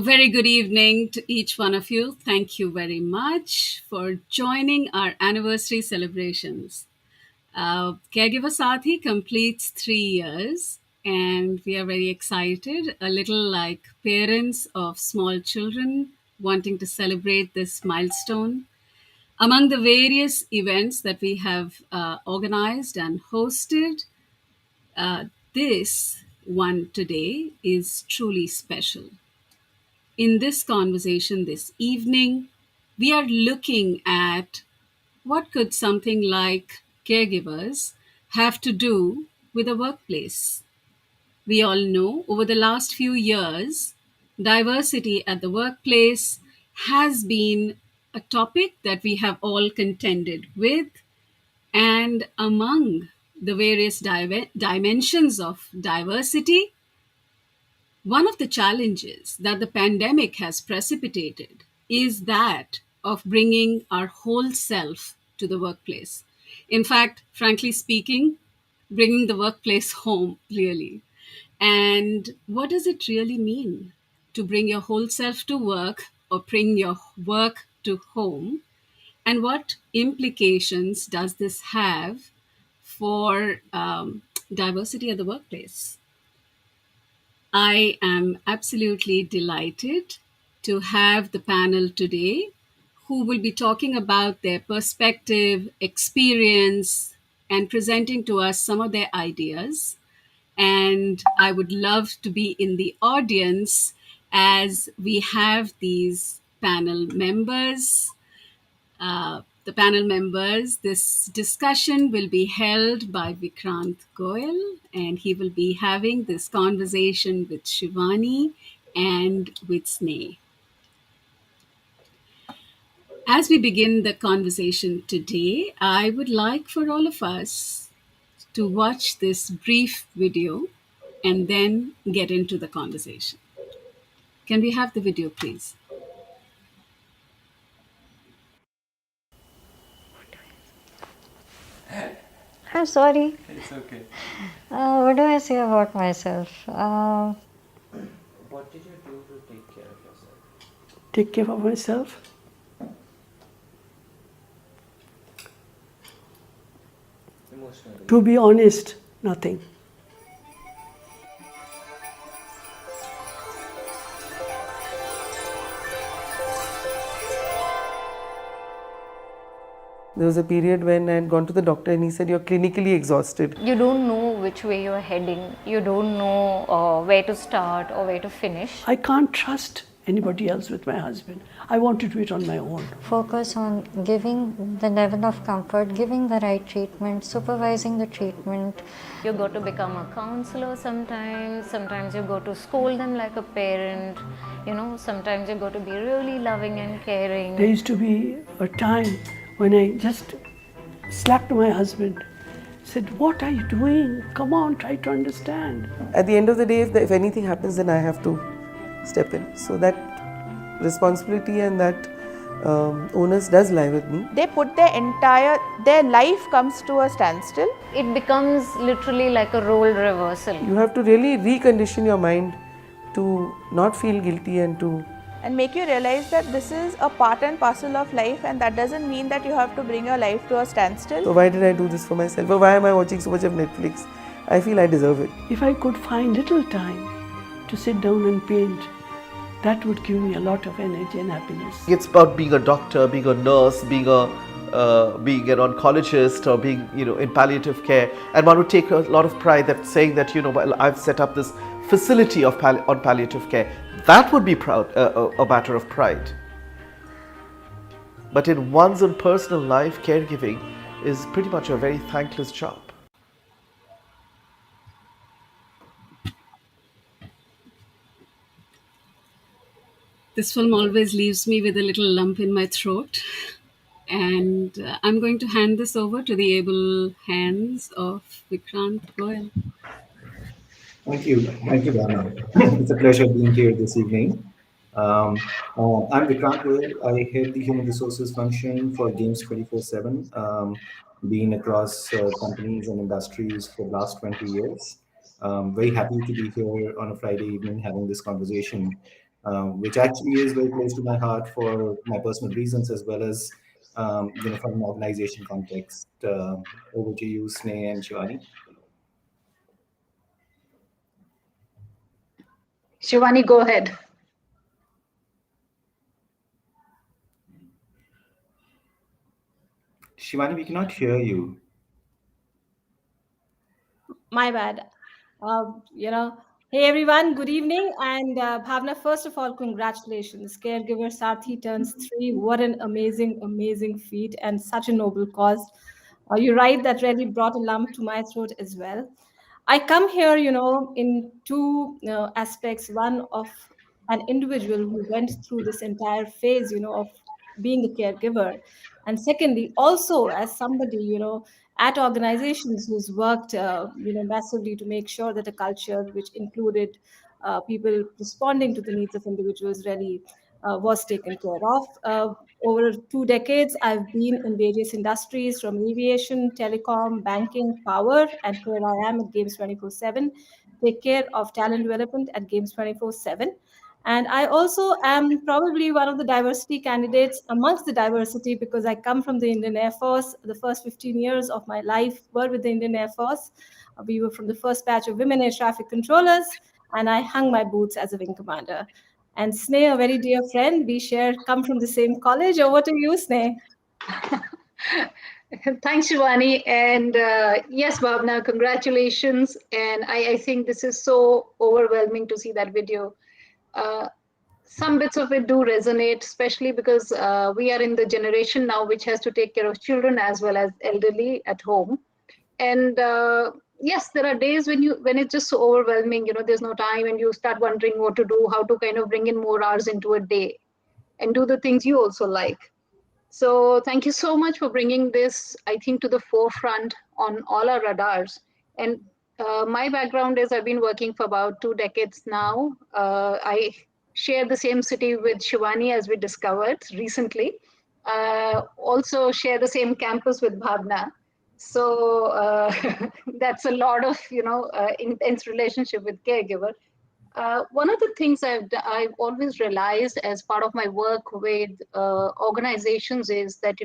very good evening to each one of you. Thank you very much for joining our anniversary celebrations. Caregiver Sathi completes 3 years, and we are very excited, a little like parents of small children wanting to celebrate this milestone. Among the various events that we have organized and hosted, uh, this one today is truly special. In this conversation this evening, we are looking at what could something like caregivers have to do with a workplace. We all know over the last few years, diversity at the workplace has been a topic that we have all contended with, and among the various dimensions of diversity, one of the challenges that the pandemic has precipitated is that of bringing our whole self to the workplace. In fact, frankly speaking, bringing the workplace home, really. And what does it really mean to bring your whole self to work or bring your work to home? And what implications does this have for diversity at the workplace? I am absolutely delighted to have the panel today who will be talking about their perspective, experience, and presenting to us some of their ideas. And I would love to be in the audience as we have these panel members. The panel members, this discussion will be held by Vikrant Goyal, and he will be having this conversation with Shivanee and with Sneh. As we begin the conversation today, I would like for all of us to watch this brief video and then get into the conversation. Can we have the video, please? I'm sorry. It's okay. What do I say about myself? What did you do to take care of yourself? Take care of myself. Emotionally. To be honest, nothing. There was a period when I had gone to the doctor and he said, "You're clinically exhausted." You don't know which way you're heading. You don't know where to start or where to finish. I can't trust anybody else with my husband. I want to do it on my own. Focus on giving the level of comfort, giving the right treatment, supervising the treatment. You got to become a counselor sometimes. Sometimes you got to scold them like a parent. Sometimes you got to be really loving and caring. There used to be a time when I just slapped my husband, said, "What are you doing? Come on, try to understand." At the end of the day, if anything happens, then I have to step in. So that responsibility and that onus does lie with me. They put their life comes to a standstill. It becomes literally like a role reversal. You have to really recondition your mind to not feel guilty And make you realize that this is a part and parcel of life, and that doesn't mean that you have to bring your life to a standstill. So why did I do this for myself? Or why am I watching so much of Netflix? I feel I deserve it. If I could find little time to sit down and paint, that would give me a lot of energy and happiness. It's about being a doctor, being a nurse, being an oncologist, or being in palliative care, and one would take a lot of pride that saying that well, I've set up this facility on palliative care. That would be a matter of pride. But in one's own personal life, caregiving is pretty much a very thankless job. This film always leaves me with a little lump in my throat. And I'm going to hand this over to the able hands of Vikrant Goyal. Thank you, Dana. It's a pleasure being here this evening. I'm Vikrant Goyal. I head the human resources function for Games 24/7, been across companies and industries for the last 20 years. Very happy to be here on a Friday evening having this conversation. which actually is very close to my heart for my personal reasons as well as from an organization context. Over to you, Sneh and Shivani. Shivani, go ahead. Shivani, we cannot hear you. My bad. Hey everyone, good evening. And Bhavna, first of all, congratulations. Caregiver Sathi turns 3. What an amazing, amazing feat and such a noble cause. You're right, that really brought a lump to my throat as well. I come here, in two aspects. One of an individual who went through this entire phase, of being a caregiver. And secondly, also as somebody, at organizations who's worked, massively to make sure that a culture which included people responding to the needs of individuals really was taken care of. Over 2 decades, I've been in various industries from aviation, telecom, banking, power, and here I am at Games 24/7. Take care of talent development at Games 24/7. And I also am probably one of the diversity candidates amongst the diversity because I come from the Indian Air Force. The first 15 years of my life were with the Indian Air Force. We were from the first batch of women air traffic controllers, and I hung my boots as a wing commander. And Sneh, a very dear friend, we come from the same college. Over to you, Sneh. Thanks, Shivani. And yes, Bhavna, congratulations. And I think this is so overwhelming to see that video. Uh, some bits of it do resonate, especially because we are in the generation now which has to take care of children as well as elderly at home. And yes, there are days when it's just so overwhelming. There's no time, and you start wondering what to do, how to kind of bring in more hours into a day, and do the things you also like. So thank you so much for bringing this, I think, to the forefront on all our radars. And my background is I've been working for about 2 decades now. I share the same city with Shivani as we discovered recently. Also share the same campus with Bhavna. So that's a lot of intense relationship with caregiver. One of the things I've always realized as part of my work with organizations is that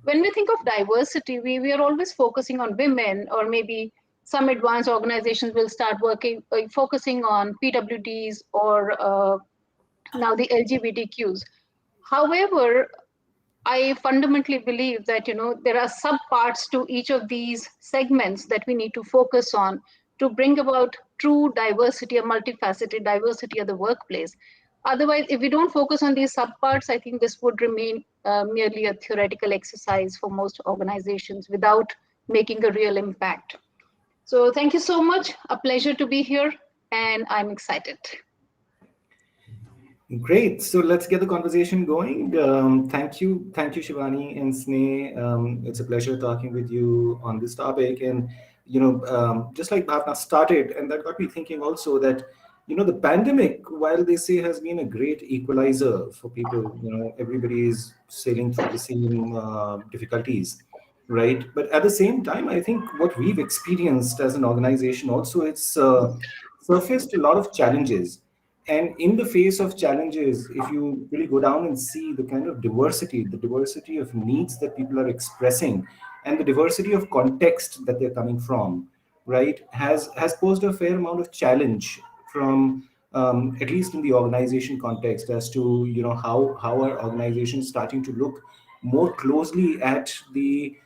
when we think of diversity, we are always focusing on women, or maybe some advanced organizations will start working focusing on PWDs or now the LGBTQs. However, I fundamentally believe that there are subparts to each of these segments that we need to focus on to bring about true diversity, a multifaceted diversity of the workplace. Otherwise, if we don't focus on these subparts, I think this would remain merely a theoretical exercise for most organizations without making a real impact. So thank you so much. A pleasure to be here, and I'm excited. Great. So let's get the conversation going. Thank you, Shivani and Sneh. It's a pleasure talking with you on this topic. And just like Bhavna started, and that got me thinking also that the pandemic, while they say has been a great equalizer for people, everybody is sailing through the same difficulties, right? But at the same time, I think what we've experienced as an organization also, it's surfaced a lot of challenges. And in the face of challenges, if you really go down and see the kind of the diversity of needs that people are expressing, and the diversity of context that they're coming from, right, has posed a fair amount of challenge from at least in the organization context as to how our organization is starting to look more closely at the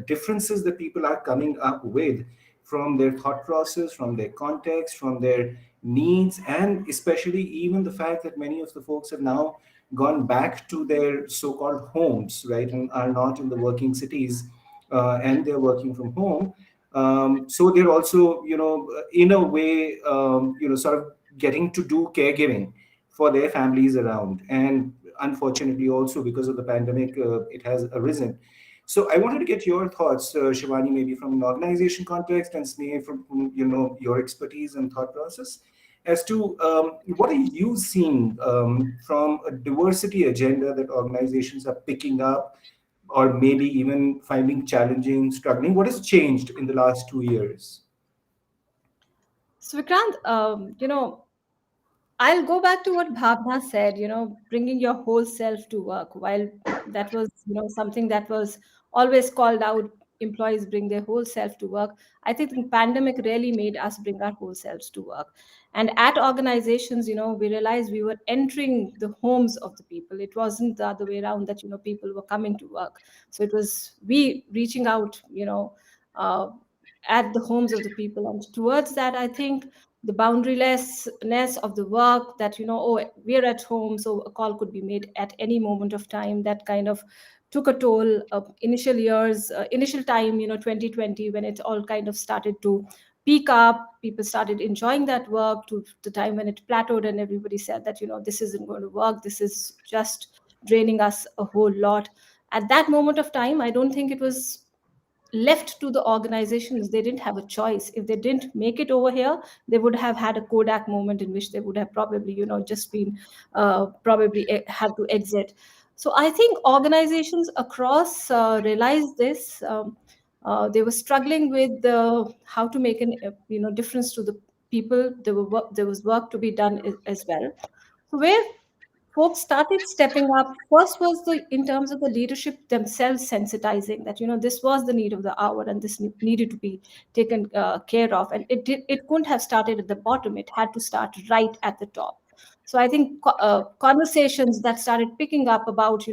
differences that people are coming up with from their thought process, from their context, from their needs, and especially even the fact that many of the folks have now gone back to their so-called homes, right, and are not in the working cities, and they're working from home. So they're also, in a way, sort of getting to do caregiving for their families around. And unfortunately, also because of the pandemic, it has arisen. So I wanted to get your thoughts, Shivani, maybe from an organization context, and Sneh from your expertise and thought process, as to what are you seeing from a diversity agenda that organizations are picking up, or maybe even finding challenging, struggling. What has changed in the last 2 years? So, Vikrant, I'll go back to what Bhavna said, bringing your whole self to work. While that was, something that was always called out, employees bring their whole self to work. I think the pandemic really made us bring our whole selves to work. And at organizations, we realized we were entering the homes of the people. It wasn't the other way around that, people were coming to work. So it was we reaching out, uh, at the homes of the people. And towards that, I think the boundarylessness of the work, that oh, we're at home, so a call could be made at any moment of time, that kind of took a toll. Initial years, initial time, 2020, when it all kind of started to peak up, people started enjoying that work, to the time when it plateaued and everybody said that this isn't going to work, this is just draining us a whole lot. At that moment of time, I don't think it was left to the organizations. They didn't have a choice. If they didn't make it over here, they would have had a Kodak moment in which they would have probably just been probably had to exit. So I think organizations across realized this. They were struggling with how to make an difference to the people. There was work to be done as well. So where folks started stepping up first was the in terms of the leadership themselves sensitizing that this was the need of the hour, and this needed to be taken care of, and it couldn't have started at the bottom. It had to start right at the top. So I think conversations that started picking up about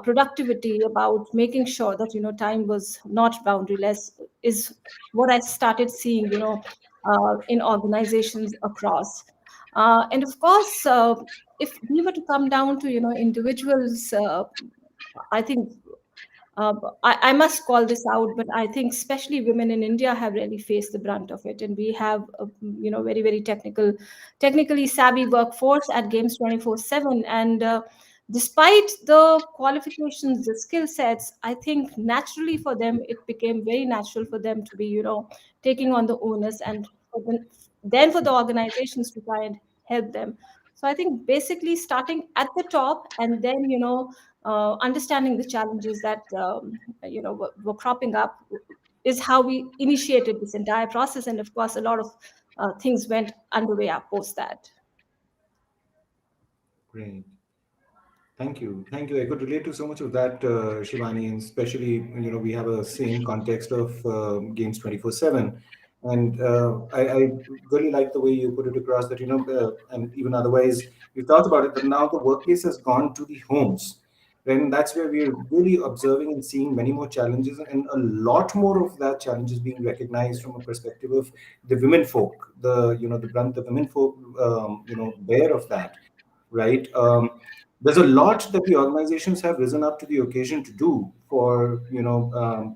productivity, about making sure that time was not boundaryless, is what I started seeing in organizations across. And of course, if we were to come down to individuals, I think I must call this out, but I think especially women in India have really faced the brunt of it, and we have a very very technically savvy workforce at Games 24/7, and despite the qualifications, the skill sets, I think naturally for them it became very natural for them to be taking on the onus, and then for the organizations to try and help them. So I think basically starting at the top, and then understanding the challenges that were cropping up, is how we initiated this entire process. And of course, a lot of things went underway post that. Great. Thank you. Thank you. I could relate to so much of that, Shivani, and especially, we have a same context of Games 24/7. And I really like the way you put it across that, and even otherwise, we've talked about it, but now the workplace has gone to the homes. And that's where we're really observing and seeing many more challenges, and a lot more of that challenge is being recognized from a perspective of the women folk, the brunt the women folk, bear of that, right? There's a lot that the organizations have risen up to the occasion to do for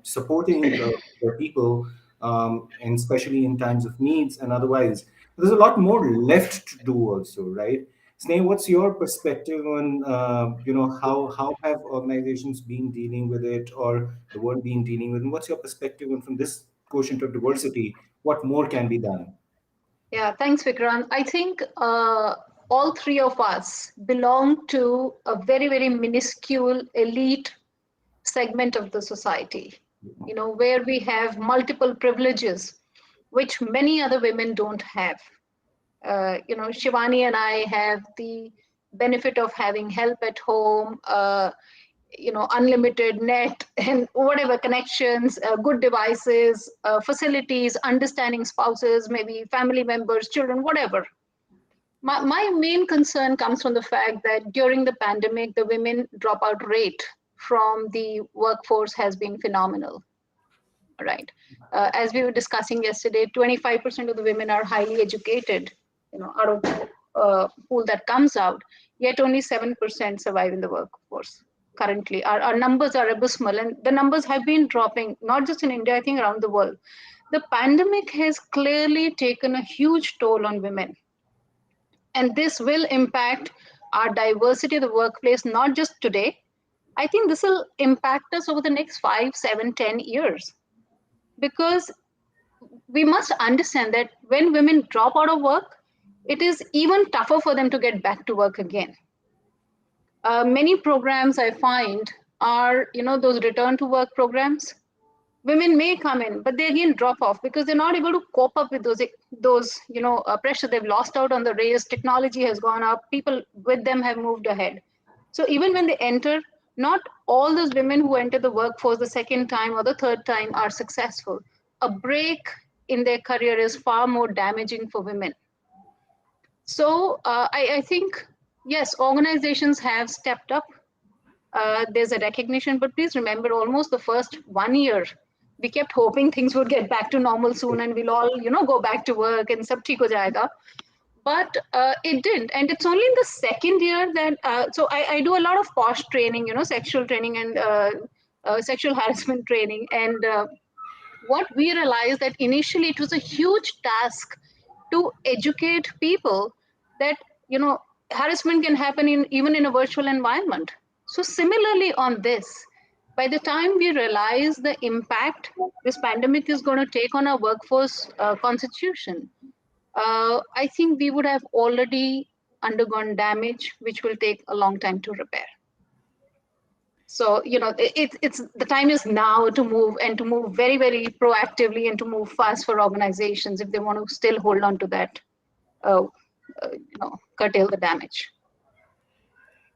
supporting the people, and especially in times of needs and otherwise. There's a lot more left to do also, right? Sneh, what's your perspective on how have organizations been dealing with it, or the world been dealing with it? And what's your perspective on, from this quotient of diversity, what more can be done? Yeah, thanks, Vikrant. I think all three of us belong to a very, very minuscule elite segment of the society, where we have multiple privileges, which many other women don't have. Shivani and I have the benefit of having help at home, unlimited net and whatever connections, good devices, facilities, understanding spouses, maybe family members, children, whatever. My main concern comes from the fact that during the pandemic, the women dropout rate from the workforce has been phenomenal, right? As we were discussing yesterday, 25% of the women are highly educated, out of the pool that comes out, yet only 7% survive in the workforce. Currently, our numbers are abysmal, and the numbers have been dropping, not just in India, I think around the world. The pandemic has clearly taken a huge toll on women, and this will impact our diversity of the workplace, not just today. I think this will impact us over the next 5, 7, 10 years, because we must understand that when women drop out of work, it is even tougher for them to get back to work again. Many programs I find are, those return to work programs. women may come in, but they again drop off because they're not able to cope up with those pressure. They've lost out on the race. Technology has gone up. People with them have moved ahead. So even when they enter, not all those women who enter the workforce the second time or the third time are successful. A break in their career is far more damaging for women. So I think, yes, organizations have stepped up. There's a recognition, but please remember, almost the first 1 year, we kept hoping things would get back to normal soon and we'll all go back to work and sab theek ho jayega. But it didn't. And it's only in the second year that, so I do a lot of posh training, sexual training and sexual harassment training. And what we realized that initially it was a huge task to educate people that harassment can happen in even in a virtual environment. So similarly on this, by the time we realize the impact this pandemic is going to take on our workforce constitution, I think we would have already undergone damage which will take a long time to repair. So it's the time is now to move, and to move very, very proactively, and to move fast for organizations if they want to still hold on to that, uh, curtail the damage.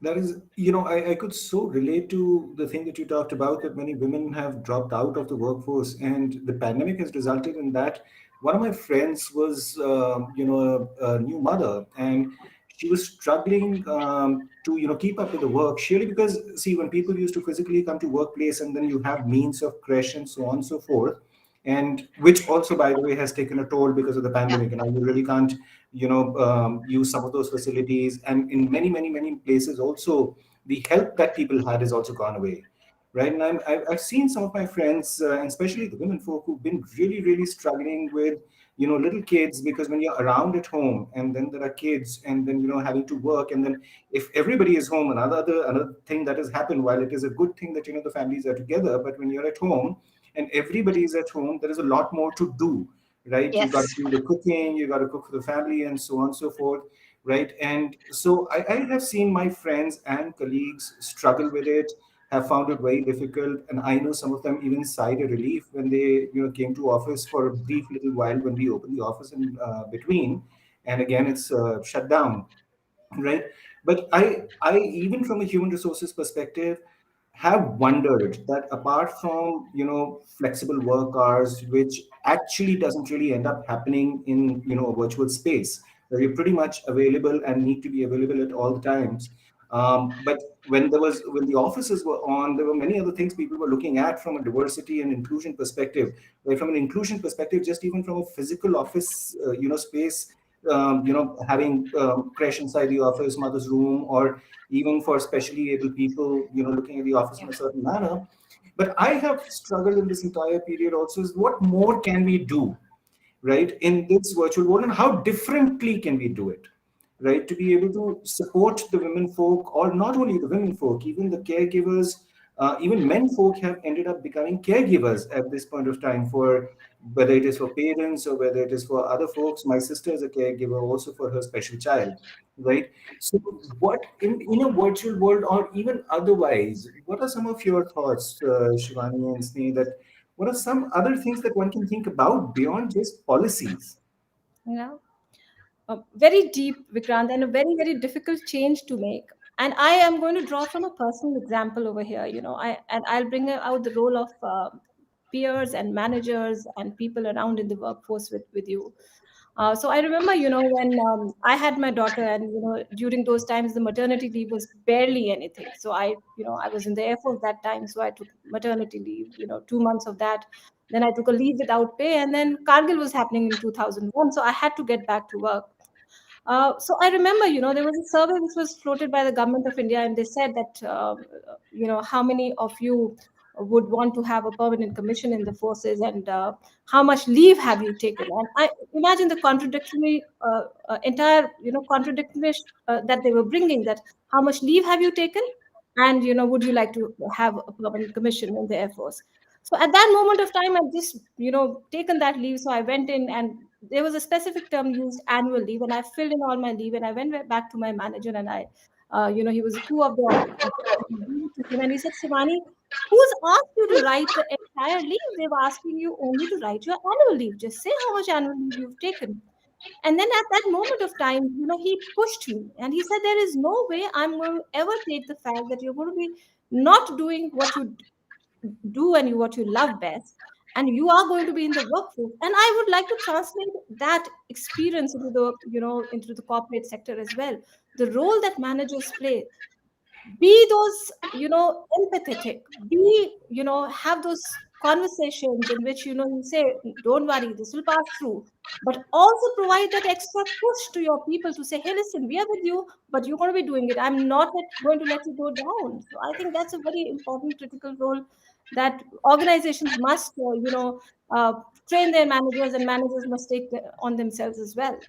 That is, I could so relate to the thing that you talked about, that many women have dropped out of the workforce, and the pandemic has resulted in that. One of my friends was, a new mother, and she was struggling to, keep up with the work. Surely, because see, when people used to physically come to workplace, and then you have means of creche and so on and so forth, and which also, by the way, has taken a toll because of the Yeah. pandemic, and now you really can't use some of those facilities, and in many, many, many places also the help that people had is also gone away, right? And I've seen some of my friends, and especially the women folk, who've been really, really struggling with little kids, because when you're around at home and then there are kids, and then having to work, and then if everybody is home, another thing that has happened, while it is a good thing that the families are together, but when you're at home and everybody is at home, there is a lot more to do, right? You got to Yes. do the cooking, you got to cook for the family, and so on and so forth, right? And so I have seen my friends and colleagues struggle with it, have found it very difficult, and I know some of them even sighed a relief when they came to office for a brief little while, when we opened the office in between, and again it's shut down, right? But I even from a human resources perspective have wondered that, apart from flexible work hours, which actually doesn't really end up happening in a virtual space where you're pretty much available and need to be available at all the times, but when the offices were on, there were many other things people were looking at from a diversity and inclusion perspective, right? From an inclusion perspective, just even from a physical office space, having crash inside the office, mother's room, or even for specially able people, looking at the office in a certain manner. But I have struggled in this entire period also, is what more can we do, right, in this virtual world, and how differently can we do it, right, to be able to support the women folk, or not only the women folk, even the caregivers, even men folk have ended up becoming caregivers at this point of time, for whether it is for parents or whether it is for other folks. My sister is a caregiver also for her special child, right? So what, in a virtual world or even otherwise, what are some of your thoughts, Shivani and Sneh, that what are some other things that one can think about beyond just policies? Yeah. Very deep, Vikrant, and a very, very difficult change to make. And I am going to draw from a personal example over here. I'll bring out the role of peers and managers and people around in the workforce with you. So I remember, when I had my daughter, and during those times, the maternity leave was barely anything. So I was in the Air Force that time, so I took maternity leave. 2 months of that. Then I took a leave without pay, and then Kargil was happening in 2001, so I had to get back to work. So I remember, there was a survey which was floated by the government of India, and they said that, how many of you would want to have a permanent commission in the forces, and how much leave have you taken? And I imagine the contradictory, entire, contradictory that they were bringing, that how much leave have you taken? And, would you like to have a permanent commission in the Air Force? So at that moment of time, I just, taken that leave. So I went in, and there was a specific term used, annual leave, and I filled in all my leave, and I went back to my manager, and he was a coup of the, and he said, Shivani, Who's asked you to write the entire leave? They're asking you only to write your annual leave. Just say how much annual leave you've taken. And then at that moment of time, he pushed me and he said, there is no way I'm going to ever take the fact that you're going to be not doing what you do and what you love best, and you are going to be in the workforce. And I would like to translate that experience into the into the corporate sector as well. The role that managers play, be those empathetic, be have those conversations in which you say, don't worry, this will pass through, but also provide that extra push to your people to say, hey, listen, we are with you, but you're going to be doing it. I'm not going to let you go down. So I think that's a very important critical role that organizations must uh, train their managers, and managers must take on themselves as well.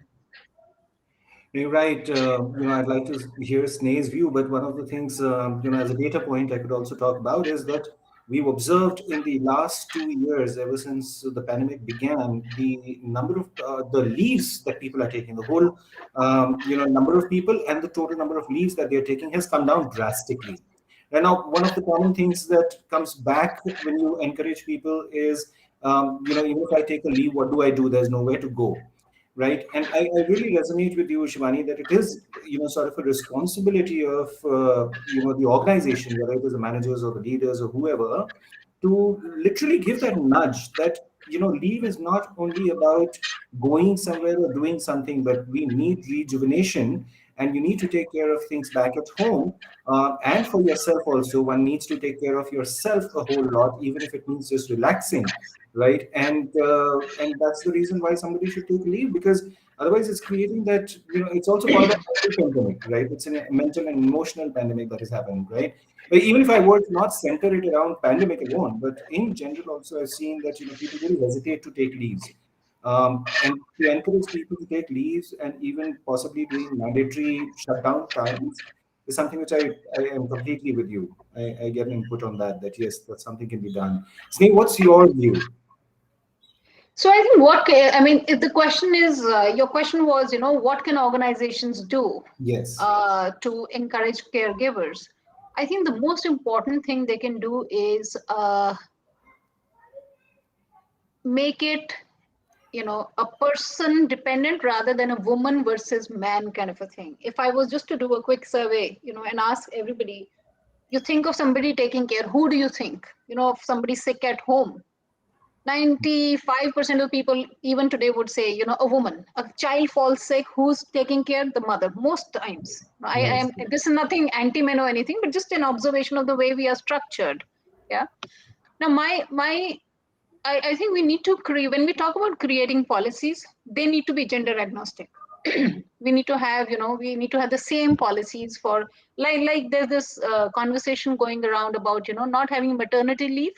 You're right. I'd like to hear Sneh's view, but one of the things, as a data point I could also talk about is that we've observed in the last 2 years, ever since the pandemic began, the number of the leaves that people are taking, the whole, number of people and the total number of leaves that they're taking has come down drastically. And now, one of the common things that comes back when you encourage people is, even if I take a leave, what do I do? There's nowhere to go, right? And I really resonate with you, Shivani, that it is, sort of a responsibility of, the organization, whether it is the managers or the leaders or whoever, to literally give that nudge that, leave is not only about going somewhere or doing something, but we need rejuvenation, and you need to take care of things back at home. And for yourself also, one needs to take care of yourself a whole lot, even if it means just relaxing, right? And that's the reason why somebody should take leave, because otherwise it's creating that, it's also called a mental pandemic, right? It's a mental and emotional pandemic that is happening, right? But even if I were to not center it around pandemic alone, but in general also, I've seen that, people really hesitate to take leaves. And to encourage people to take leaves and even possibly doing mandatory shutdown times is something which I am completely with you. I get an input on that, that yes, that something can be done. Sneh, what's your view? So I think I mean, if the question is, your question was, what can organizations do Yes. to encourage caregivers? I think the most important thing they can do is make it, a person dependent rather than a woman versus man kind of a thing. If I was just to do a quick survey, and ask everybody, you think of somebody taking care, who do you think? If somebody's sick at home, 95% of people even today would say, a woman. A child falls sick, who's taking care? The mother, most times. I Yes. am, this is nothing anti-men or anything, but just an observation of the way we are structured. Yeah. Now I think we need to create, when we talk about creating policies, they need to be gender agnostic. We need to have, we need to have the same policies for, like there's this conversation going around about, not having maternity leave,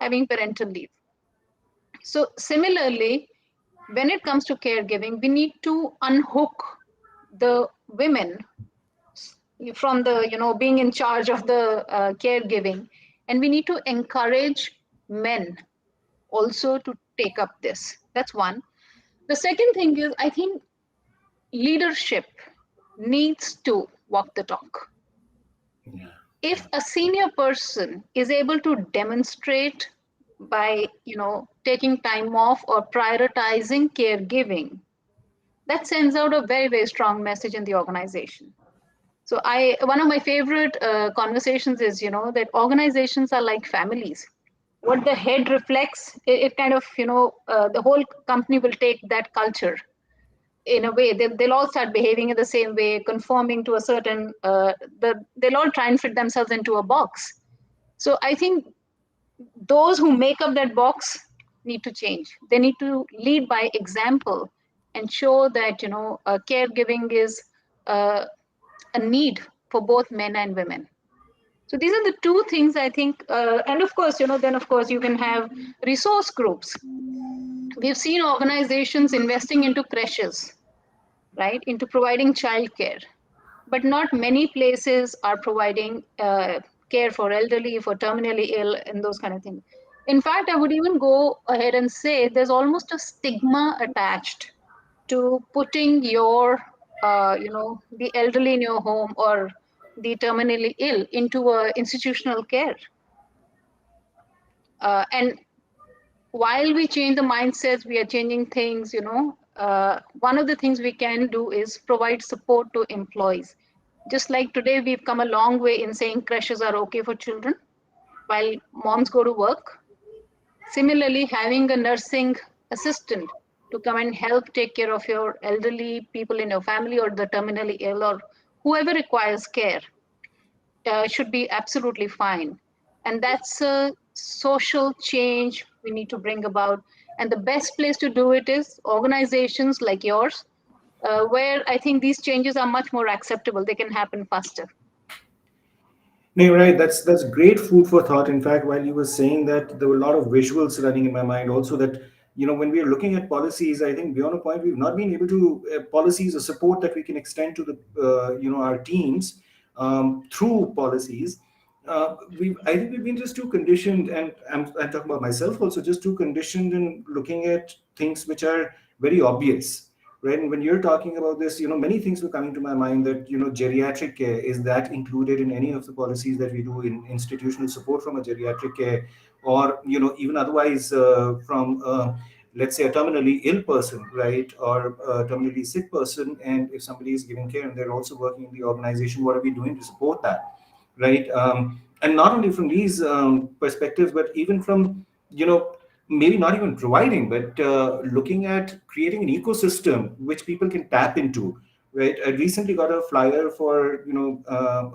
having parental leave. So similarly, when it comes to caregiving, we need to unhook the women from the, being in charge of the caregiving, and we need to encourage men also to take up this. That's one. The second thing is, I think leadership needs to walk the talk. Yeah. If a senior person is able to demonstrate by, taking time off or prioritizing caregiving, that sends out a very, very strong message in the organization. So one of my favorite conversations is, that organizations are like families. What the head reflects, it kind of, the whole company will take that culture in a way. They'll all start behaving in the same way, conforming to a certain, they'll all try and fit themselves into a box. So I think those who make up that box need to change. They need to lead by example and show that, caregiving is a need for both men and women. So these are the two things I think, and of course, then of course you can have resource groups. We've seen organizations investing into creches, right, into providing childcare, but not many places are providing care for elderly, for terminally ill, and those kind of things. In fact, I would even go ahead and say there's almost a stigma attached to putting your, the elderly in your home or the terminally ill into a institutional care. And while we change the mindsets, we are changing things, one of the things we can do is provide support to employees. Just like today, we've come a long way in saying crashes are okay for children while moms go to work. Similarly, having a nursing assistant to come and help take care of your elderly people in your family or the terminally ill or whoever requires care should be absolutely fine. And that's a social change we need to bring about. And the best place to do it is organizations like yours, where I think these changes are much more acceptable. They can happen faster. No, you're right. That's great food for thought. In fact, while you were saying that, there were a lot of visuals running in my mind. Also, that when we are looking at policies, I think beyond a point we've not been able to policies or support that we can extend to the our teams through policies. I think we've been just too conditioned, and I'm talking about myself also, just too conditioned in looking at things which are very obvious, right? And when you're talking about this, many things were coming to my mind, that geriatric care, is that included in any of the policies that we do in institutional support from a geriatric care, or even otherwise from let's say a terminally ill person, right, or a terminally sick person, and if somebody is giving care and they're also working in the organization, what are we doing to support that, right? And not only from these perspectives, but even from maybe not even providing, but looking at creating an ecosystem which people can tap into, right? I recently got a flyer for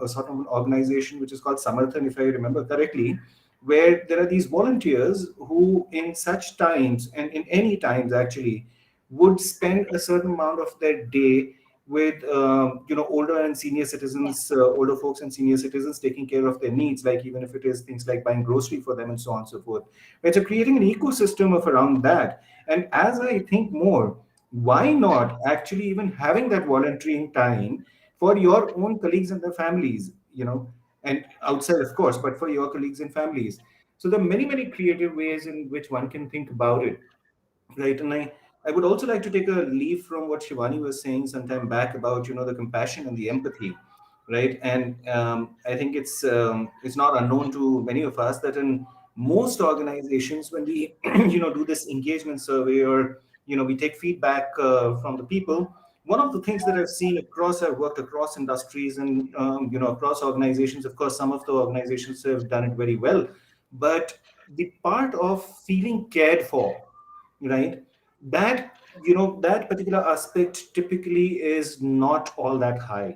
a sort of an organization which is called Samarthan, if I remember correctly, where there are these volunteers who, in such times and in any times actually, would spend a certain amount of their day with older and senior citizens, older folks and senior citizens, taking care of their needs, like even if it is things like buying grocery for them and so on and so forth. Right? So creating an ecosystem of around that. And as I think more, why not actually even having that volunteering time for your own colleagues and their families, and outside, of course, but for your colleagues and families. So there are many, many creative ways in which one can think about it. Right. And I would also like to take a leaf from what Shivanee was saying some time back about, the compassion and the empathy. Right. And I think it's not unknown to many of us that in most organizations, when we, do this engagement survey, or, we take feedback from the people, one of the things that I've worked across industries and, across organizations. Of course, some of the organizations have done it very well, but the part of feeling cared for, right, that that particular aspect typically is not all that high,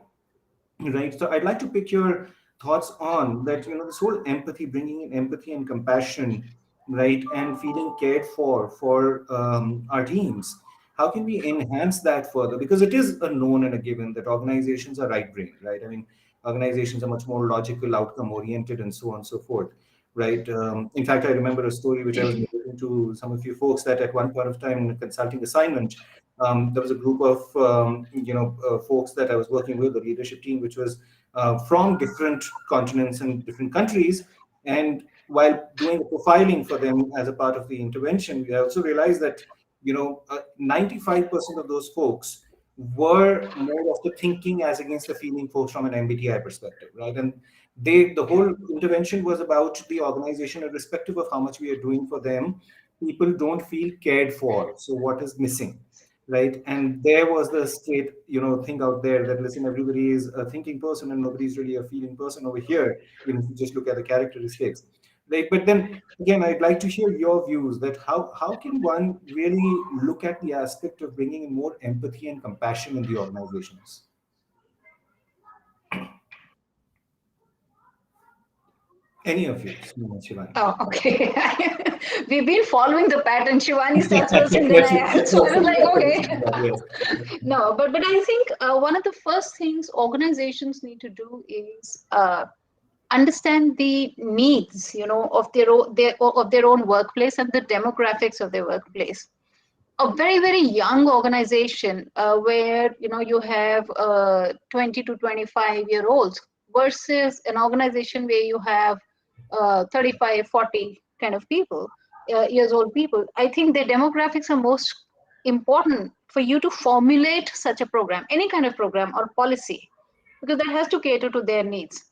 right? So I'd like to pick your thoughts on that, this whole empathy, bringing in empathy and compassion, right, and feeling cared for our teams. How can we enhance that further? Because it is a known and a given that organizations are right brained, right? I mean, organizations are much more logical, outcome oriented, and so on and so forth, right? In fact, I remember a story which I was narrating to some of you folks, that at one point of time in a consulting assignment, there was a group of folks that I was working with, the leadership team, which was from different continents and different countries. And while doing the profiling for them as a part of the intervention, we also realized that 95% of those folks were more of the thinking as against the feeling folks from an MBTI perspective, right? And the whole intervention was about the organization, irrespective of how much we are doing for them. People don't feel cared for. So what is missing? Right. And there was the straight thing out there that, listen, everybody is a thinking person and nobody's really a feeling person over here, even if you just look at the characteristics, right? But then again, I'd like to hear your views, that how can one really look at the aspect of bringing in more empathy and compassion in the organizations? Any of you, Shivani? Oh, okay. We've been following the pattern. Shivani starts first and then I ask. So I was like, okay. No, but I think one of the first things organizations need to do is understand the needs, of their own workplace and the demographics of their workplace. A very, very young organization where you have 20 to 25-year-olds versus an organization where you have 35, 40 kind of people, years old people. I think the demographics are most important for you to formulate such a program, any kind of program or policy, because that has to cater to their needs.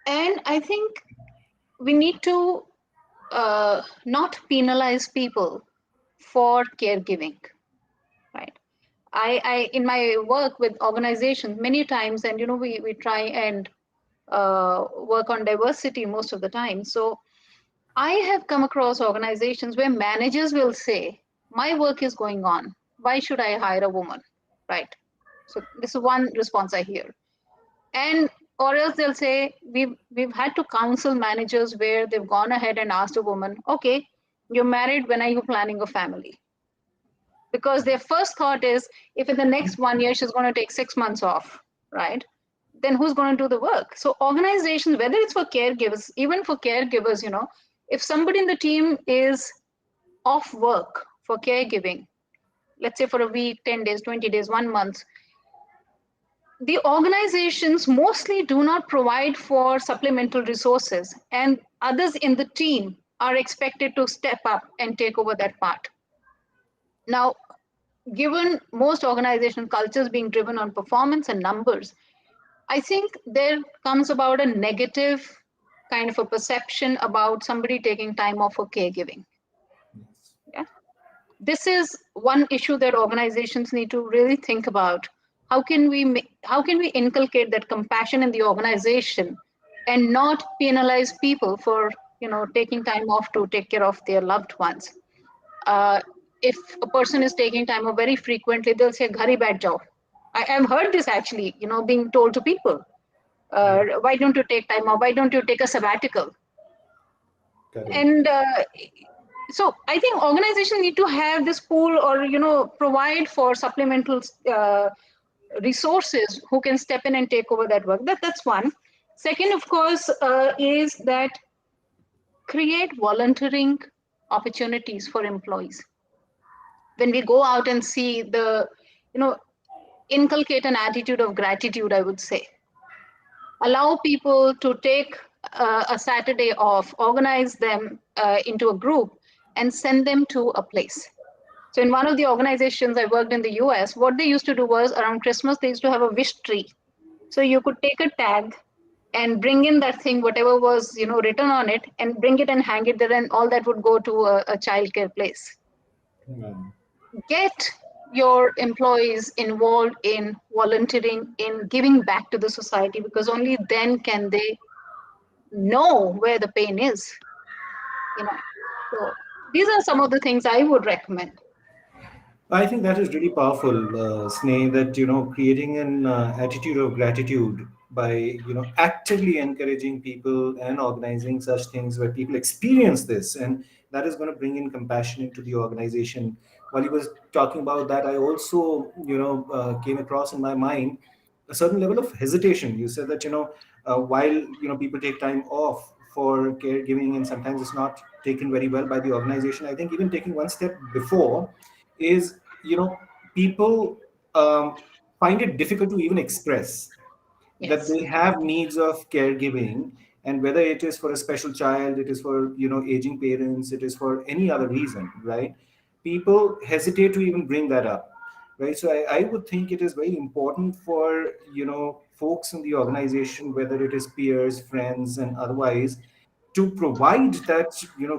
And I think we need to not penalize people for caregiving, right? I in my work with organizations many times, and we try and work on diversity most of the time. So I have come across organizations where managers will say, "My work is going on. Why should I hire a woman?" Right. So this is one response I hear, and or else they'll say, "We've had to counsel managers where they've gone ahead and asked a woman, okay, you're married. When are you planning a family?" Because their first thought is, if in the next 1 year she's going to take 6 months off, right? Then who's going to do the work? So organizations, whether it's for caregivers, even for caregivers, if somebody in the team is off work for caregiving, let's say for a week, 10 days, 20 days, 1 month, the organizations mostly do not provide for supplemental resources, and others in the team are expected to step up and take over that part. Now, given most organization cultures being driven on performance and numbers, I think there comes about a negative kind of a perception about somebody taking time off for caregiving. Yeah? This is one issue that organizations need to really think about. How can we inculcate that compassion in the organization and not penalize people for taking time off to take care of their loved ones? uh, if a person is taking time off very frequently, they'll say, "Ghar hi baith jao." I've heard this actually, being told to people. Why don't you take time off? Why don't you take a sabbatical? Correct. And so I think organizations need to have this pool, or provide for supplemental resources who can step in and take over that work. That's one. Second, of course, is that create volunteering opportunities for employees. When we go out and see you know inculcate an attitude of gratitude, I would say. Allow people to take a Saturday off, organize them into a group, and send them to a place. So in one of the organizations I worked in the US, what they used to do was, around Christmas they used to have a wish tree. So you could take a tag and bring in that thing, whatever was written on it, and bring it and hang it there, and all that would go to a child care place. Mm. Get your employees involved in volunteering, in giving back to the society, because only then can they know where the pain is, you know so these are some of the things I would recommend. I think that is really powerful, Sneh, that, creating an attitude of gratitude by, actively encouraging people and organizing such things where people experience this. And that is going to bring in compassion into the organization. While you was talking about that, I also, came across in my mind a certain level of hesitation. You said that, while, people take time off for caregiving and sometimes it's not taken very well by the organization, I think even taking one step before is, people find it difficult to even express that Yes. they have needs of caregiving, and whether it is for a special child, it is for, aging parents, it is for any other reason, right? People hesitate to even bring that up, right? So I would think it is very important for, folks in the organization, whether it is peers, friends, and otherwise, to provide that,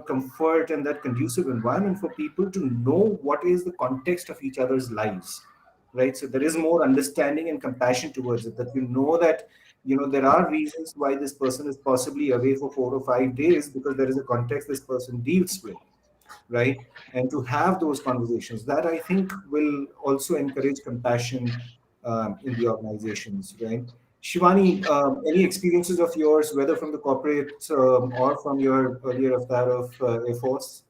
comfort and that conducive environment for people to know what is the context of each other's lives, right? So there is more understanding and compassion towards it, that you know that, there are reasons why this person is possibly away for 4 or 5 days, because there is a context this person deals with, right? And to have those conversations, that I think will also encourage compassion in the organizations, right? Shivani, any experiences of yours, whether from the corporate or from your earlier avatar of Air Force?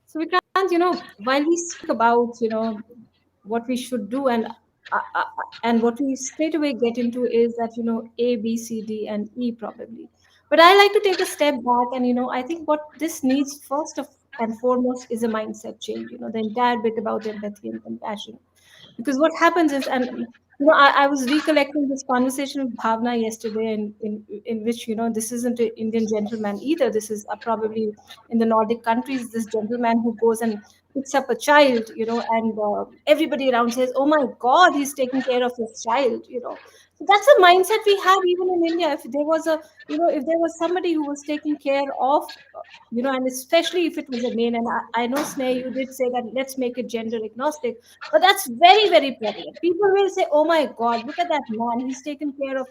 So Vikrant, while we speak about, what we should do, and what we straight away get into is that, A, B, C, D, and E probably. But I like to take a step back, and I think what this needs first of and foremost is a mindset change. The entire bit about empathy and compassion, because what happens is, and I was recollecting this conversation with Bhavna yesterday, in which, this isn't an Indian gentleman either. This is probably in the Nordic countries, this gentleman who goes and picks up a child, and everybody around says, "Oh my God, he's taking care of his child." So that's the mindset we have even in India. If there was a, if there was somebody who was taking care of, and especially if it was a man, and I know, Sneh, you did say that let's make it gender agnostic, but that's very, very prevalent. People will say, oh my God, look at that man. He's taken care of,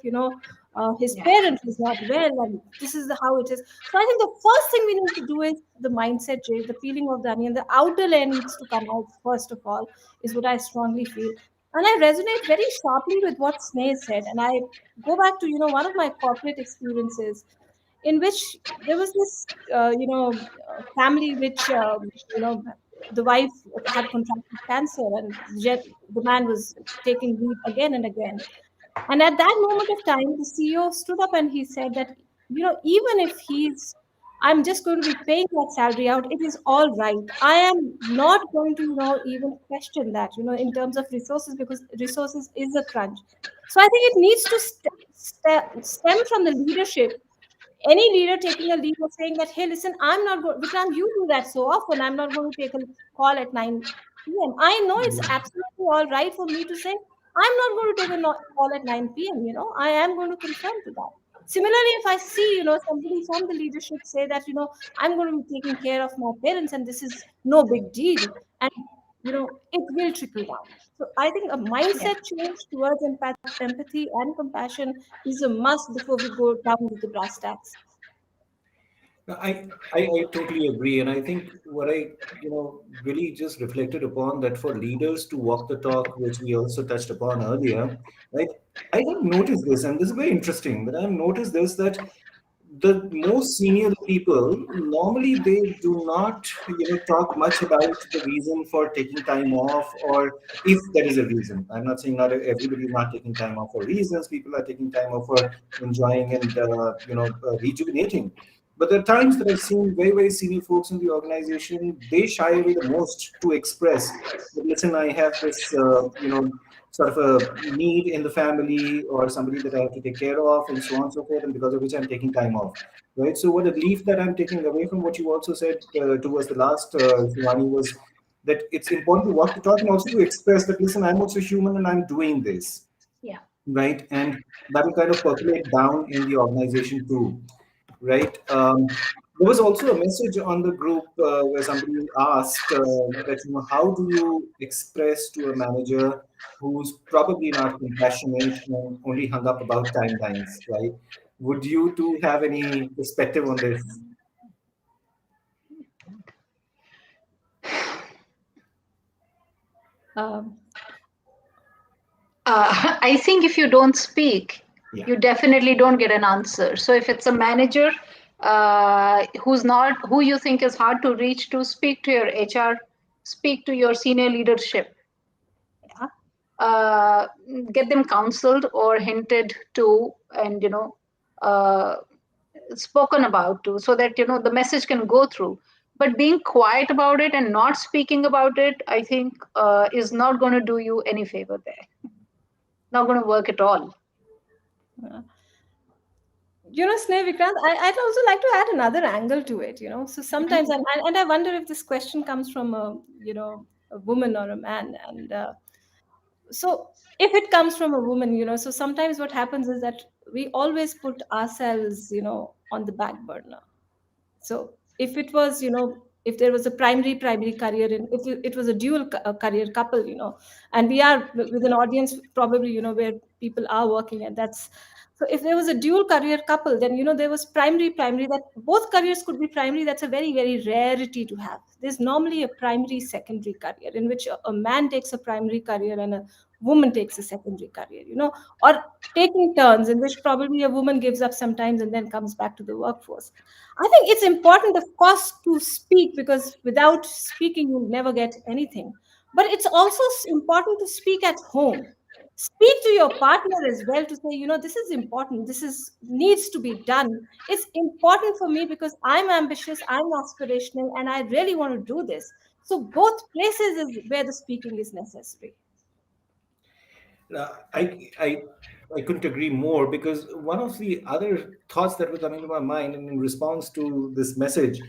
his Yeah. parents who's not well, and this is how it is. So I think the first thing we need to do is the mindset change, the peeling of the onion, the outer layer needs to come out first of all, is what I strongly feel. And I resonate very sharply with what Sneh said. And I go back to, one of my corporate experiences in which there was this, family which, the wife had contracted cancer, and the man was taking leave again and again. And at that moment of time, the CEO stood up and he said that, even if I'm just going to be paying that salary out, it is all right. I am not going to, even question that, in terms of resources, because resources is a crunch. So I think it needs to stem from the leadership. Any leader taking a lead of saying that, hey, listen, I'm not going, Vikrant, you do that so often. I'm not going to take a call at 9 p.m. I know it's absolutely all right for me to say, I'm not going to take a call at 9 p.m. I am going to conform to that. Similarly, if I see, somebody from the leadership say that, I'm going to be taking care of my parents and this is no big deal. And, it will trickle down. So I think a Yeah. mindset change towards empathy and compassion is a must before we go down to the brass tacks. I totally agree. And I think what I, really just reflected upon that for leaders to walk the talk, which we also touched upon earlier, right? I have noticed this, and this is very interesting, but I've noticed this that the most senior people normally they do not talk much about the reason for taking time off, or if there is a reason. I'm not saying not everybody is not taking time off for reasons. People are taking time off for enjoying and rejuvenating. But there are times that I've seen very, very senior folks in the organization, they shy away the most to express that, listen, I have this, sort of a need in the family or somebody that I have to take care of and so on and so forth, and because of which I'm taking time off. Right. So, what the leaf that I'm taking away from what you also said towards the last, Shivanee, was that it's important to walk the talk and also to express that, listen, I'm also human and I'm doing this. Yeah. Right. And that will kind of percolate down in the organization too, right? There was also a message on the group where somebody asked that, how do you express to a manager who's probably not compassionate and only hung up about timelines, right? Would you two have any perspective on this? Um, I think if you don't speak, Yeah. you definitely don't get an answer. So if it's a manager who's not, who you think is hard to reach, to speak to your HR, speak to your senior leadership, yeah? uh, get them counseled or hinted to, and uh, spoken about to, so that the message can go through. But being quiet about it and not speaking about it, I think, is not going to do you any favor there. Not going to work at all. Sneh, Vikrant, I'd also like to add another angle to it, So sometimes, and I wonder if this question comes from a woman or a man. And so if it comes from a woman, so sometimes what happens is that we always put ourselves, on the back burner. So if it was, if there was a primary career, in if it was a dual career couple, and we are with an audience probably, where people are working, and that's, so if there was a dual career couple, then there was primary, that both careers could be primary. That's a very, very rarity to have. There's normally a primary secondary career in which a man takes a primary career and a woman takes a secondary career, or taking turns in which probably a woman gives up sometimes and then comes back to the workforce. I think it's important, of course, to speak, because without speaking, you'll never get anything. But it's also important to speak at home. Speak to your partner as well to say, this is important. This is needs to be done. It's important for me because I'm ambitious, I'm aspirational, and I really want to do this. So both places is where the speaking is necessary. Uh, I, I, I couldn't agree more, because one of the other thoughts that were coming to my mind, and in response to this message,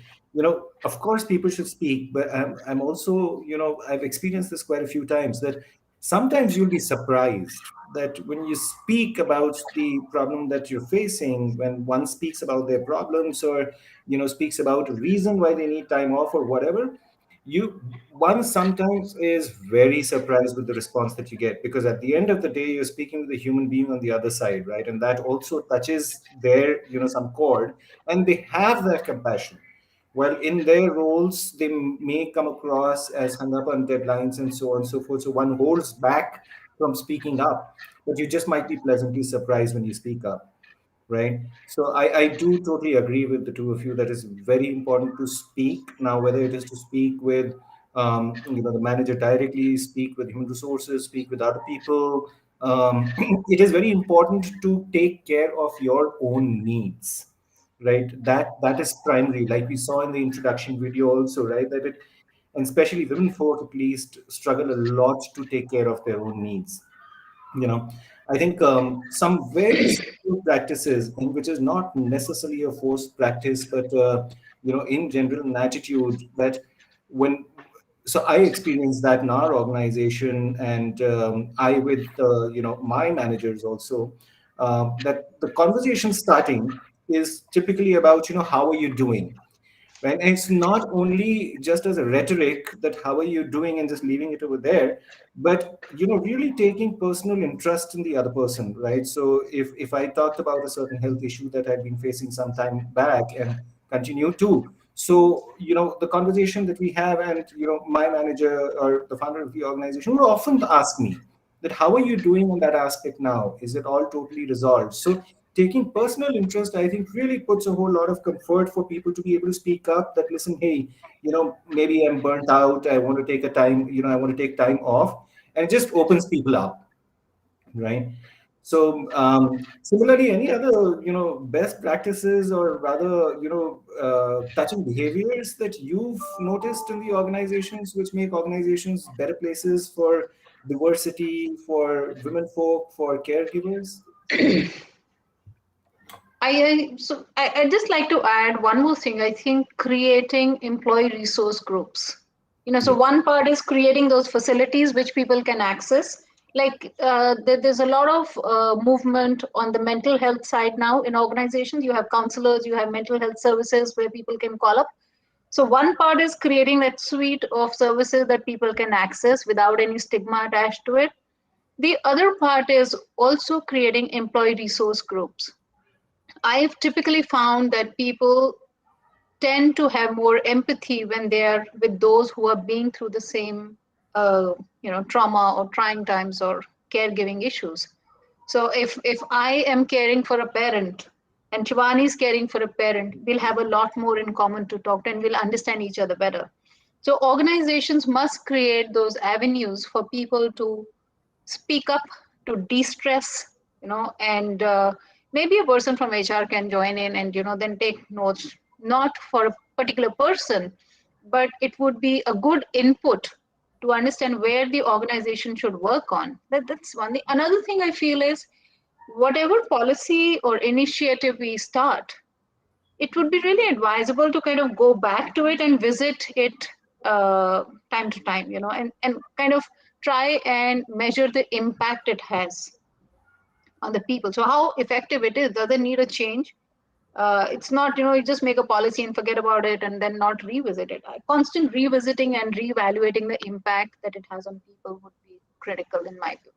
of course people should speak, but I'm also, I've experienced this quite a few times that sometimes you'll be surprised that when you speak about the problem that you're facing, when one speaks about their problems, or speaks about a reason why they need time off or whatever, you one sometimes is very surprised with the response that you get, because at the end of the day you're speaking with a human being on the other side, right? And that also touches their some chord, and they have that compassion. Well, in their roles, they may come across as hung up on deadlines and so on and so forth. So one holds back from speaking up, but you just might be pleasantly surprised when you speak up, right? So I do totally agree with the two of you that it's very important to speak. Now, whether it is to speak with the manager directly, speak with human resources, speak with other people, it is very important to take care of your own needs, right? That is primary, like we saw in the introduction video also, right? That it, and especially women folk at least, struggle a lot to take care of their own needs. I think some very simple practices, and which is not necessarily a forced practice, but in general, an attitude that when so I experienced that in our organization, and I with my managers also, that the conversation starting is typically about how are you doing, right? And it's not only just as a rhetoric that how are you doing and just leaving it over there, but really taking personal interest in the other person, right? So if I talked about a certain health issue that I'd been facing some time back and continue to, so the conversation that we have, and my manager or the founder of the organization will often ask me that how are you doing on that aspect now? Is it all totally resolved? So taking personal interest, I think, really puts a whole lot of comfort for people to be able to speak up that, listen, hey, maybe I'm burnt out, I want to take a time, I want to take time off, and it just opens people up, right? So similarly, any other best practices, or rather touching behaviors that you've noticed in the organizations, which make organizations better places for diversity, for women folk, for caregivers? I just like to add one more thing. I think creating employee resource groups. So Yeah. one part is creating those facilities which people can access. Like there's a lot of movement on the mental health side now in organizations. You have counselors, you have mental health services where people can call up. So one part is creating that suite of services that people can access without any stigma attached to it. The other part is also creating employee resource groups. I've typically found that people tend to have more empathy when they are with those who are being through the same, trauma or trying times or caregiving issues. So if I am caring for a parent and Shivani is caring for a parent, we'll have a lot more in common to talk to, and we'll understand each other better. So organizations must create those avenues for people to speak up, to de-stress, and maybe a person from HR can join in and then take notes, not for a particular person, but it would be a good input to understand where the organization should work on. That's one thing. Another thing I feel is whatever policy or initiative we start, it would be really advisable to kind of go back to it and visit it time to time, and kind of try and measure the impact it has on the people. So how effective it is, does it need a change? It's not, you just make a policy and forget about it and then not revisit it. Constant revisiting and reevaluating the impact that it has on people would be critical in my view.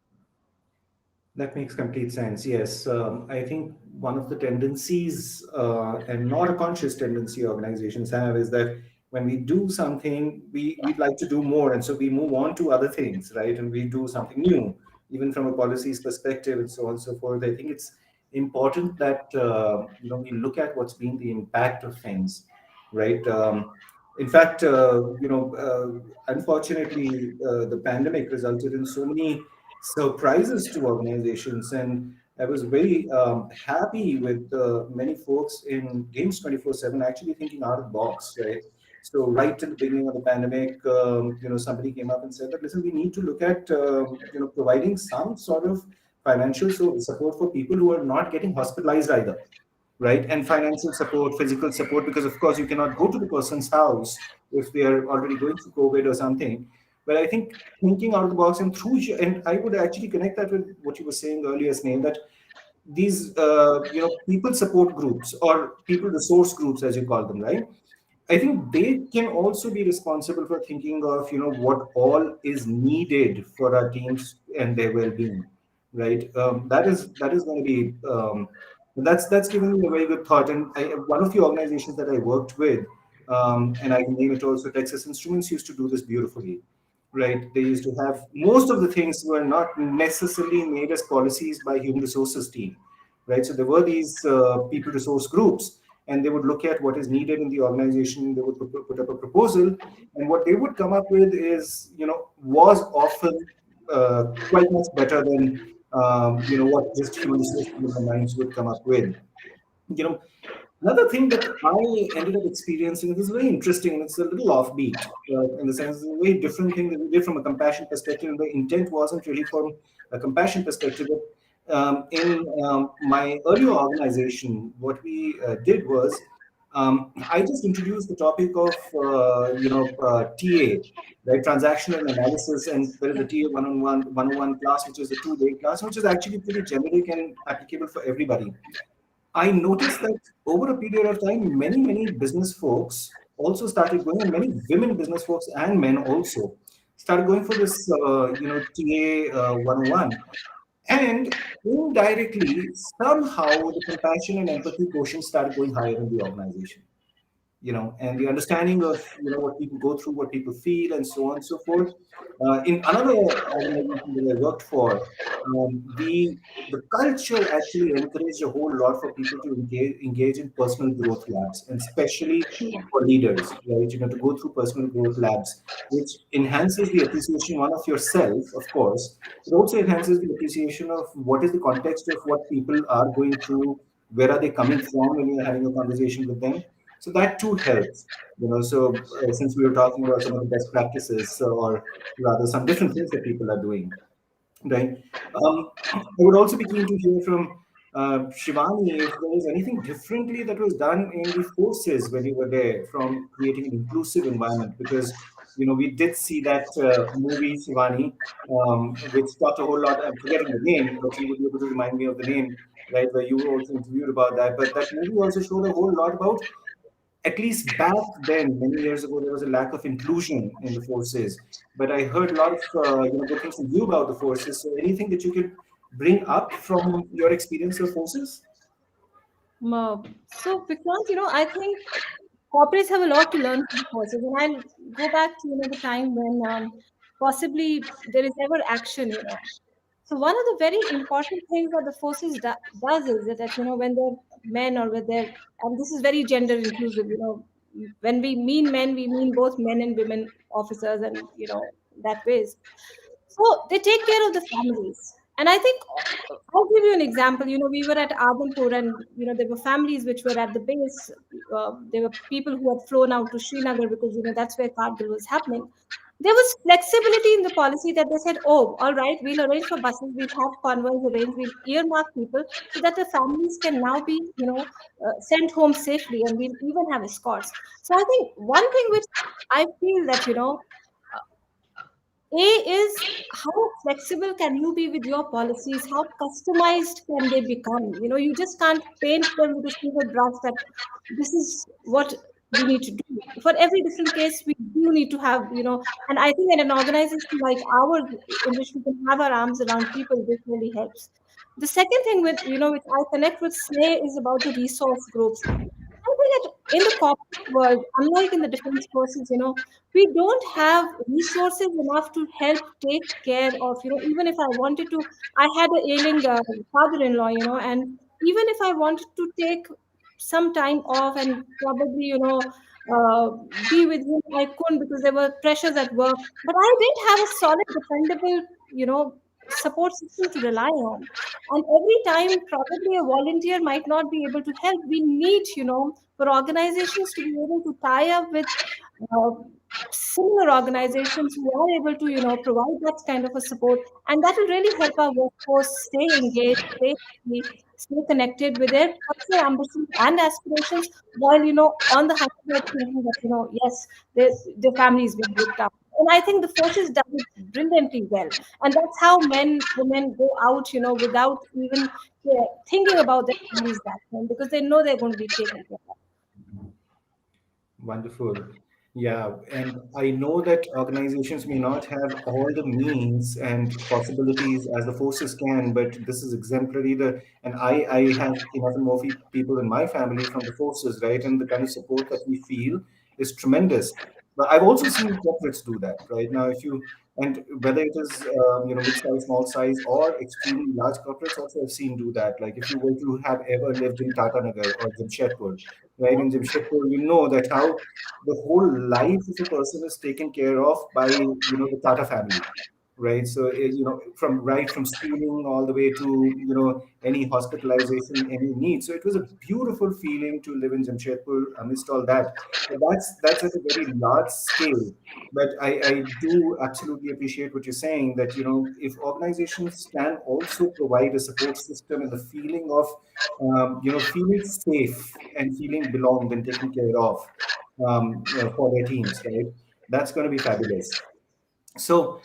That makes complete sense. Yes, I think one of the tendencies, and not a conscious tendency, organizations have is that when we do something, we'd like to do more, and so we move on to other things, right? And we do something new, even from a policies perspective, and so on and so forth. I think it's important that we look at what's been the impact of things, right? In fact, unfortunately, the pandemic resulted in so many surprises to organizations. And I was very happy with many folks in Games 24/7 actually thinking out of the box, right? So right till the beginning of the pandemic, somebody came up and said that, listen, we need to look at, providing some sort of financial support for people who are not getting hospitalized either, right? And financial support, physical support, because of course you cannot go to the person's house if they are already going through COVID or something. But I think thinking out of the box and and I would actually connect that with what you were saying earlier, Sneh, that these people support groups or people resource groups, as you call them, right? I think they can also be responsible for thinking of what all is needed for our teams and their well-being, right? That is going to be that's giving me a very good thought. And one of the organizations that I worked with, and I can name it also, Texas Instruments, used to do this beautifully, right? They used to have most of the things were not necessarily made as policies by human resources team, right? So there were these people resource groups, and they would look at what is needed in the organization. They would put up a proposal, and what they would come up with is, was often quite much better than what just human resources minds would come up with. You know, Another thing that I ended up experiencing, this is very interesting, and it's a little offbeat in the sense it's a very different thing that we did from a compassion perspective. And the intent wasn't really from a compassion perspective. But in my earlier organization, what we did was I just introduced the topic of TA, right? Transactional analysis, and there is a TA 101 class, which is a 2-day class, which is actually pretty generic and applicable for everybody. I noticed that over a period of time, many business folks also started going, and many women business folks and men also started going for this, TA 101. And indirectly, somehow the compassion and empathy quotient started going higher in the organization, and the understanding of what people go through, what people feel, and so on and so forth. In another organization that I worked for, the culture actually encouraged a whole lot for people to engage in personal growth labs, and especially for leaders, right? To go through personal growth labs, which enhances the appreciation one of yourself, of course. It also enhances the appreciation of what is the context of what people are going through, where are they coming from when you're having a conversation with them. So that too helps. So since we were talking about some of the best practices, or rather some different things that people are doing, right? I would also be keen to hear from Shivani if there was anything differently that was done in the forces when you were there, from creating an inclusive environment, because we did see that movie Shivani, which talked a whole lot. I'm forgetting the name, but you would be able to remind me of the name, right? Where you were also interviewed about that. But that movie also showed a whole lot about, at least back then, many years ago, there was a lack of inclusion in the forces. But I heard a lot of good things from you about the forces. So anything that you could bring up from your experience of forces? So, Vikrant, I think corporates have a lot to learn from the forces, and I'll go back to the time when possibly there is ever action. So one of the very important things that the forces does is that when they're men, or when they're, and this is very gender inclusive. When we mean men, we mean both men and women officers, and that ways. So they take care of the families. And I think I'll give you an example. We were at Adilpur, and there were families which were at the base. There were people who had flown out to Srinagar because that's where Kargil was happening. There was flexibility in the policy that they said, "Oh, all right, we'll arrange for buses, we'll have convoys arranged, we'll earmark people so that the families can now be, sent home safely, and we'll even have escorts." So I think one thing which I feel that A is, how flexible can you be with your policies? How customized can they become? You just can't paint them with a single brush that this is what we need to do. For every different case, we do need to have, and I think in an organization like ours, in which we can have our arms around people, this really helps. The second thing which I connect with Sneh, is about the resource groups. I think that in the corporate world, unlike in the defense forces, we don't have resources enough to help take care of, even if I wanted to, I had a ailing father-in-law, and even if I wanted to take some time off and probably, be with him, I couldn't because there were pressures at work. But I did have a solid, dependable, support system to rely on. And every time, probably a volunteer might not be able to help. We need, for organizations to be able to tie up with uh, similar organizations who are able to, provide that kind of a support. And that will really help our workforce stay engaged, stay connected with their personal ambitions and aspirations, while, on the high side thinking that, yes, their family is being looked after. And I think the forces done it brilliantly well. And that's how men, women go out, without even thinking about their families back home, because they know they're going to be taken care of. Wonderful. Yeah, and I know that organizations may not have all the means and possibilities as the forces can, but this is exemplary. And I have enough and more people in my family from the forces, right? And the kind of support that we feel is tremendous. But I've also seen corporates do that, right? Now, if you and whether it is mid-size, small size, or extremely large corporates, also I've seen do that. Like if you were to have ever lived in Tata Nagar or Jamshedpur, right? In Jamshedpur, you know that how the whole life of a person is taken care of by the Tata family, right? So from schooling all the way to any hospitalization, any need. So it was a beautiful feeling to live in Jamshedpur amidst all that. But that's at a very large scale. But I do absolutely appreciate what you're saying, that if organizations can also provide a support system and the feeling of feeling safe and feeling belonged and taken care of for their teams, right? That's going to be fabulous. So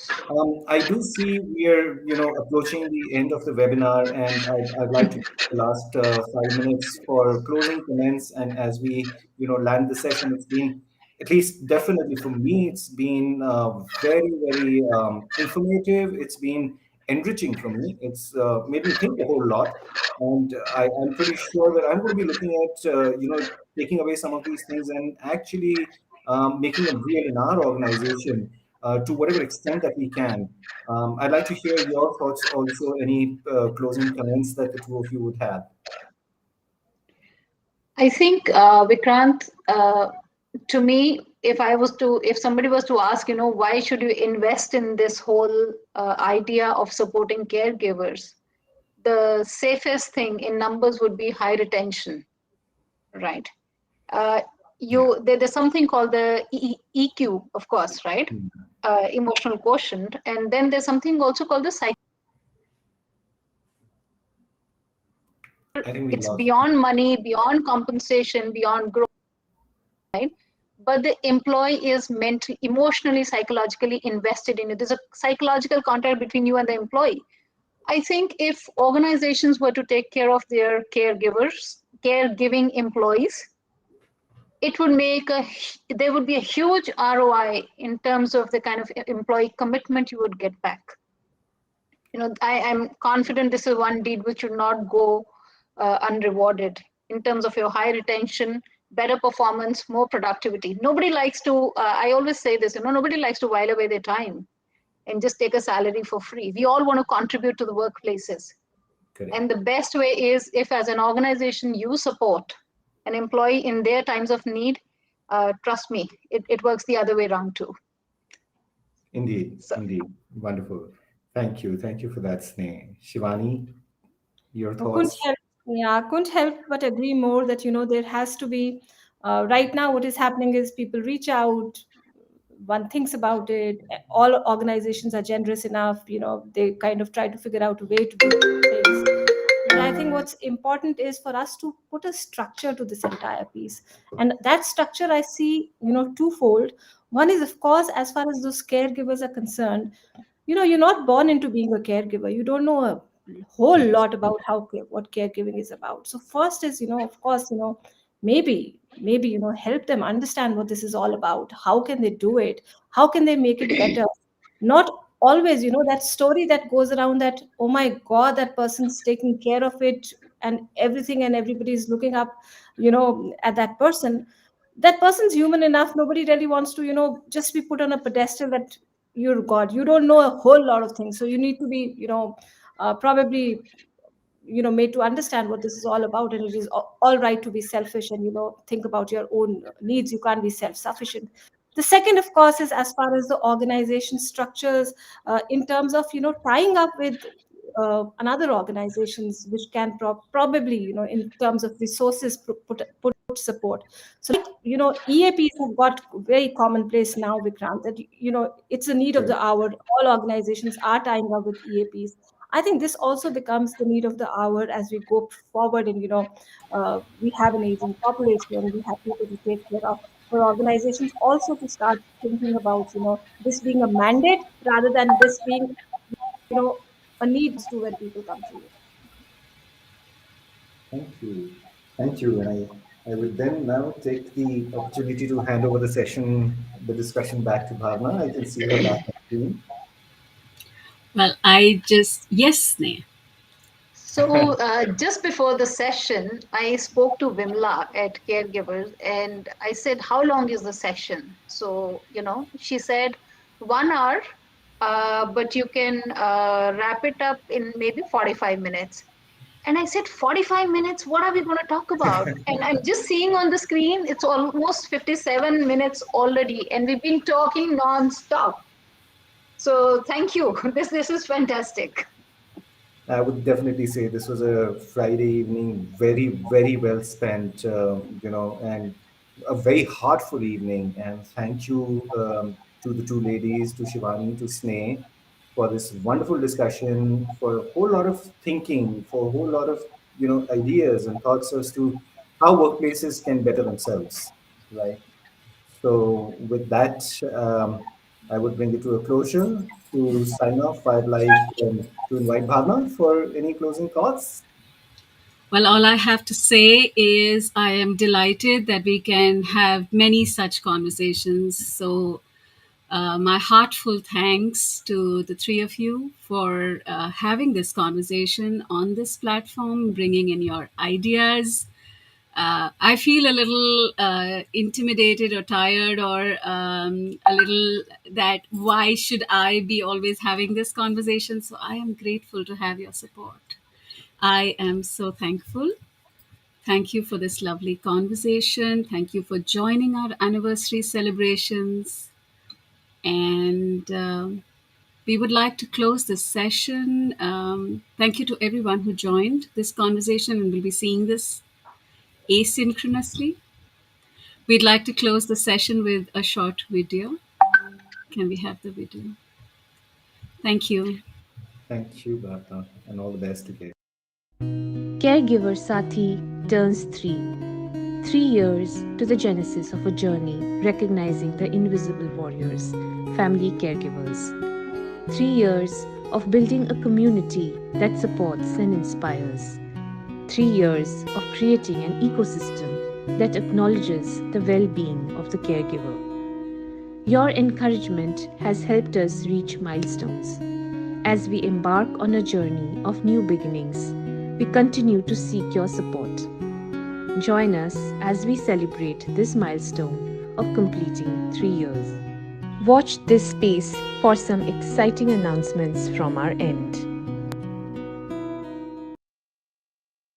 I do see we are, approaching the end of the webinar, and I'd like to take the last 5 minutes for closing comments. And as we, land the session, it's been, at least definitely for me, it's been very, very informative. It's been enriching for me. It's made me think a whole lot, and I'm pretty sure that I'm going to be looking at, taking away some of these things and actually making them real in our organization to whatever extent that we can. I'd like to hear your thoughts also, any closing comments that the two of you would have. I think, Vikrant, to me, if somebody was to ask, why should you invest in this whole idea of supporting caregivers? The safest thing in numbers would be high retention, right? Uh, there's something called the EQ, of course, right? Emotional quotient, and then there's something also called the psych. I think we It's lost. beyond money, beyond compensation, beyond growth, right? But the employee is mentally, emotionally, psychologically invested in it. There's a psychological contract between you and the employee. I think if organizations were to take care of their caregivers, caregiving employees, it would make there would be a huge ROI in terms of the kind of employee commitment you would get back. I am confident this is one deed which should not go unrewarded in terms of your high retention, better performance, more productivity. Nobody likes to, I always say this, nobody likes to while away their time and just take a salary for free. We all want to contribute to the workplaces. Correct. And the best way is if as an organization you support an employee in their times of need, trust me, it works the other way around too. Indeed, So, indeed. Wonderful. Thank you. Thank you for that, Sneh. Shivani, your I couldn't thoughts? help, yeah, I couldn't help but agree more that there has to be. Right now, what is happening is people reach out, one thinks about it. All organizations are generous enough, they kind of try to figure out a way to do things. But I think what's important is for us to put a structure to this entire piece, and that structure I see, twofold. One is, of course, as far as those caregivers are concerned, you're not born into being a caregiver. You don't know a whole lot about what caregiving is about. So first is, of course, maybe help them understand what this is all about. How can they do it? How can they make it better? Not always, that story that goes around that, oh my god, that person's taking care of it, and everything and everybody is looking up, at that person. That person's human enough. Nobody really wants to, just be put on a pedestal that you're god. You don't know a whole lot of things, so you need to be, probably, made to understand what this is all about. And it is all right to be selfish and, think about your own needs. You can't be self-sufficient. The second, of course, is as far as the organization structures, in terms of, tying up with another organizations which can probably, in terms of resources, put support. So EAPs have got very commonplace now, Vikrant, that it's a need of the Correct. hour. All organizations are tying up with EAPs. I think this also becomes the need of the hour as we go forward, and we have an aging population, we have people to take care of. for organizations also to start thinking about, this being a mandate rather than this being, a need to when people come to you. Thank you. Thank you. And I would then now take the opportunity to hand over the discussion back to Bhavna. I can see her back on screen. Well, yes, Sneh. So, just before the session, I spoke to Vimla at Caregivers and I said, how long is the session? So, she said 1 hour, but you can wrap it up in maybe 45 minutes. And I said, 45 minutes, what are we going to talk about? And I'm just seeing on the screen, it's almost 57 minutes already, and we've been talking non-stop. So, thank you. This is fantastic. I would definitely say this was a Friday evening, very, very well spent, and a very heartful evening. And thank you to the two ladies, to Shivani, to Sneh, for this wonderful discussion, for a whole lot of thinking, for a whole lot of ideas and thoughts as to how workplaces can better themselves, right? So with that, I would bring it to a closure. To sign off, I'd like to invite Bhavna for any closing thoughts. Well, all I have to say is I am delighted that we can have many such conversations. So, my heartful thanks to the three of you for having this conversation on this platform, bringing in your ideas. I feel a little intimidated or tired or a little that why should I be always having this conversation? So I am grateful to have your support. I am so thankful. Thank you for this lovely conversation. Thank you for joining our anniversary celebrations. And we would like to close this session. Thank you to everyone who joined this conversation and will be seeing this asynchronously. We'd like to close the session with a short video. Can we have the video? Thank you. Thank you, Bhavna, and all the best again. Caregiver Sathi turns 3. 3 years to the genesis of a journey recognizing the invisible warriors, family caregivers. 3 years of building a community that supports and inspires. 3 years of creating an ecosystem that acknowledges the well being of the caregiver. Your encouragement has helped us reach milestones. As we embark on a journey of new beginnings, we continue to seek your support. Join us as we celebrate this milestone of completing 3 years. Watch this space for some exciting announcements from our end.